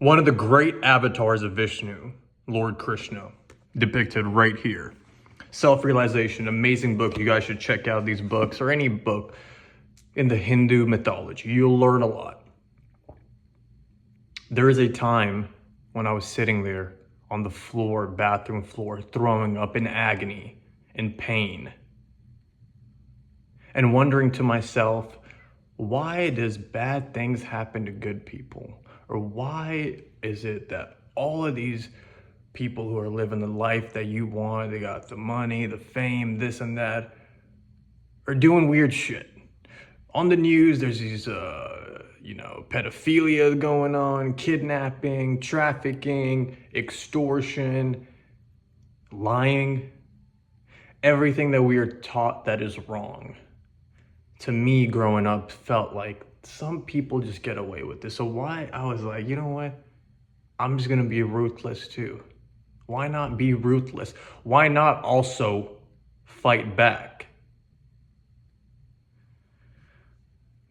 One of the great avatars of Vishnu, Lord Krishna, depicted right here. Self-Realization, amazing book. You guys should check out these books or any book in the Hindu mythology. You'll learn a lot. There is a time when I was sitting there on the floor, bathroom floor, throwing up in agony, in pain, and wondering to myself, why does bad things happen to good people? Or why is it that all of these people who are living the life that you want, they got the money, the fame, this and that, are doing weird shit? On the news, there's these, pedophilia going on, kidnapping, trafficking, extortion, lying, everything that we are taught that is wrong. To me, growing up, felt like some people just get away with this. So why, I was like, you know what? I'm just gonna be ruthless too. Why not be ruthless? Why not also fight back?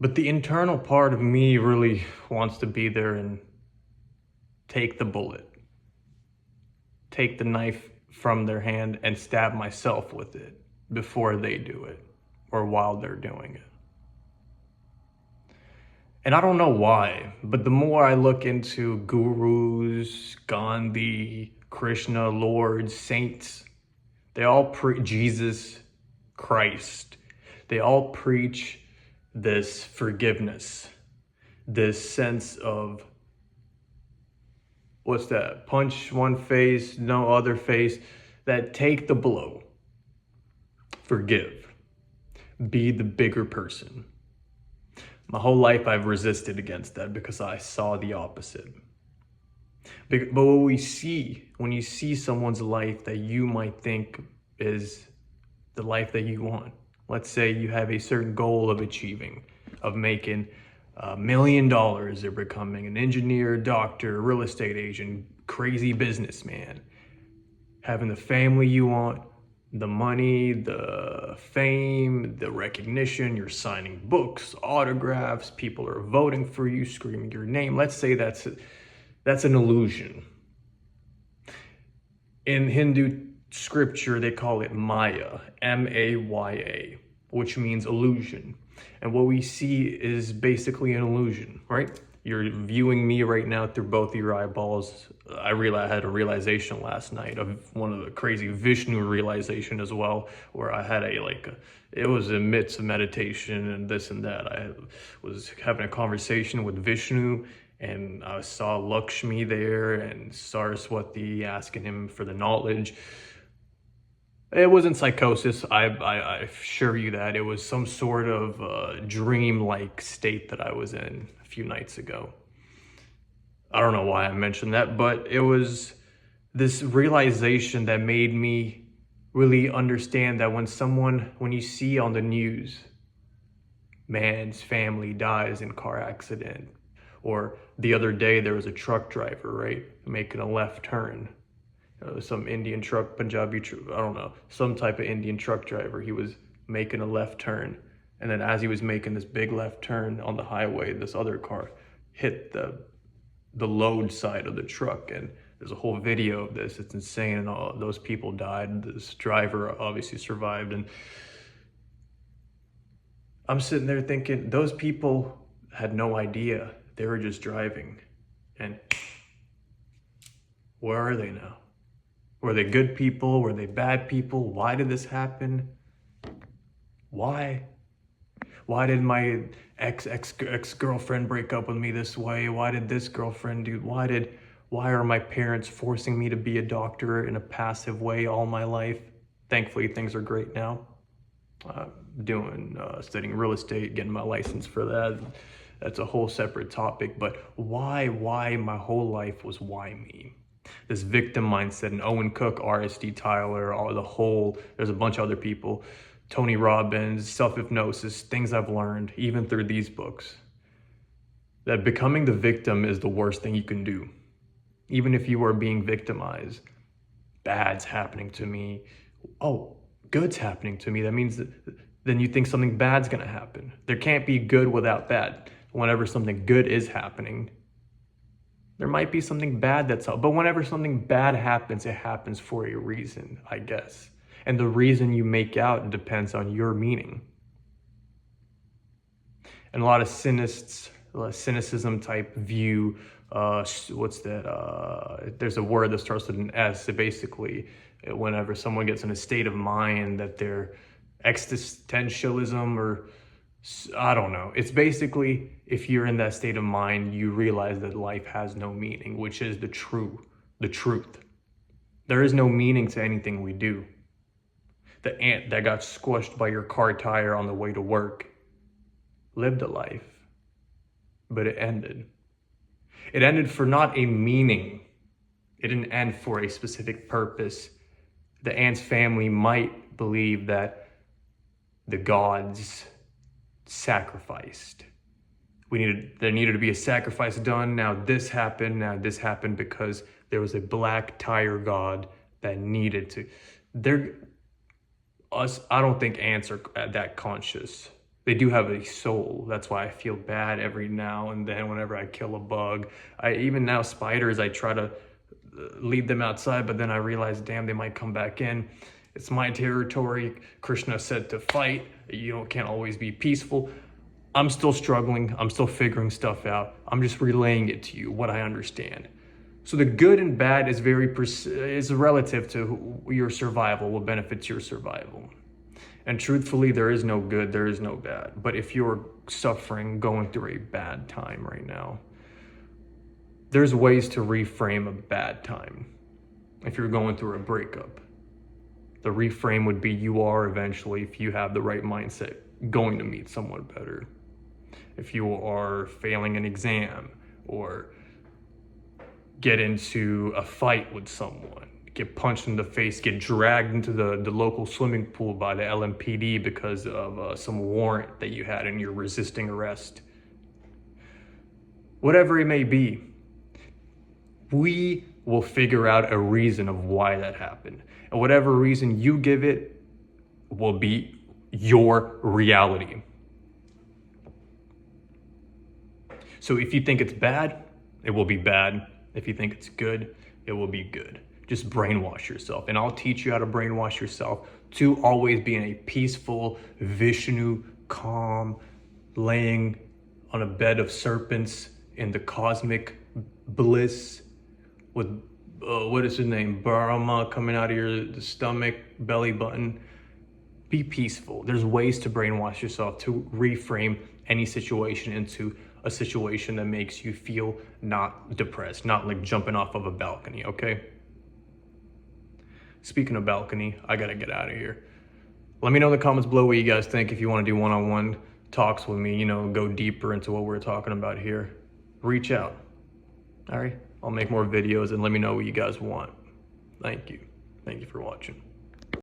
But the internal part of me really wants to be there and take the bullet, take the knife from their hand and stab myself with it before they do it or while they're doing it. And I don't know why, but the more I look into gurus, Gandhi, Krishna, lords, saints, they all preach Jesus Christ. They all preach this forgiveness, this sense of, what's that? Punch one face, no other face, that take the blow, forgive, be the bigger person. My whole life I've resisted against that because I saw the opposite. But what we see, when you see someone's life that you might think is the life that you want, let's say you have a certain goal of achieving, of making $1 million, or becoming an engineer, doctor, real estate agent, crazy businessman, having the family you want, the money, the fame, the recognition, you're signing books, autographs, people are voting for you, screaming your name. Let's say that's an illusion. In Hindu scripture, they call it Maya, M-A-Y-A, which means illusion. And what we see is basically an illusion, right? You're viewing me right now through both of your eyeballs. I had a realization last night of one of the crazy Vishnu realization as well, where I had it was in midst of meditation and this and that. I was having a conversation with Vishnu and I saw Lakshmi there and Saraswati asking him for the knowledge. It wasn't psychosis, I assure you that. It was some sort of dream-like state that I was in a few nights ago. I don't know why I mentioned that, but it was this realization that made me really understand that when you see on the news, man's family dies in car accident, or the other day there was a truck driver, right, making a left turn. Some Indian truck, Punjabi, I don't know, some type of Indian truck driver. He was making a left turn. And then as he was making this big left turn on the highway, this other car hit the load side of the truck. And there's a whole video of this. It's insane. And all those people died. This driver obviously survived. And I'm sitting there thinking, those people had no idea. They were just driving. And where are they now? Were they good people? Were they bad people? Why did this happen? Why? Why did my ex-girlfriend break up with me this way? Why did this girlfriend do? Why are my parents forcing me to be a doctor in a passive way all my life? Thankfully, things are great now. Studying real estate, getting my license for that. That's a whole separate topic. But why my whole life was why me? This victim mindset, and Owen Cook, R.S.D. Tyler, there's a bunch of other people, Tony Robbins, self-hypnosis, things I've learned, even through these books, that becoming the victim is the worst thing you can do. Even if you are being victimized, bad's happening to me, oh, good's happening to me, that means that then you think something bad's gonna happen. There can't be good without bad. Whenever something good is happening, There might be something bad that's up, but whenever something bad happens, it happens for a reason, I guess. And the reason you make out depends on your meaning. And a lot of cynicism type view, what's that? There's a word that starts with an S. So basically, whenever someone gets in a state of mind that they're existentialism, or I don't know. It's basically, if you're in that state of mind, you realize that life has no meaning, which is the truth. There is no meaning to anything we do. The ant that got squished by your car tire on the way to work lived a life, but it ended. It ended for not a meaning. It didn't end for a specific purpose. The ant's family might believe that the gods sacrificed. There needed to be a sacrifice done. Now this happened because there was a black tire god that needed to. I don't think ants are that conscious. They do have a soul. That's why I feel bad every now and then whenever I kill a bug. Even now, spiders, I try to lead them outside, but then I realize, damn, they might come back in. It's my territory. Krishna said to fight. You can't always be peaceful. I'm still struggling. I'm still figuring stuff out. I'm just relaying it to you, what I understand. So the good and bad is is relative to your survival, what benefits your survival. And truthfully, there is no good, there is no bad. But if you're suffering, going through a bad time right now, there's ways to reframe a bad time. If you're going through a breakup, the reframe would be you are eventually, if you have the right mindset, going to meet someone better. If you are failing an exam or get into a fight with someone, get punched in the face, get dragged into the local swimming pool by the LMPD because of some warrant that you had and you're resisting arrest. Whatever it may be, we will figure out a reason of why that happened. And whatever reason you give it will be your reality. So if you think it's bad, it will be bad. If you think it's good, it will be good. Just brainwash yourself. And I'll teach you how to brainwash yourself to always be in a peaceful, Vishnu, calm, laying on a bed of serpents in the cosmic bliss with, what is his name? Brahma coming out of your stomach, belly button. Be peaceful. There's ways to brainwash yourself to reframe any situation into a situation that makes you feel not depressed, not like jumping off of a balcony, okay? Speaking of balcony, I gotta get out of here. Let me know in the comments below what you guys think. If you want to do one-on-one talks with me, go deeper into what we're talking about here, reach out. All right, I'll make more videos and let me know what you guys want. Thank you for watching.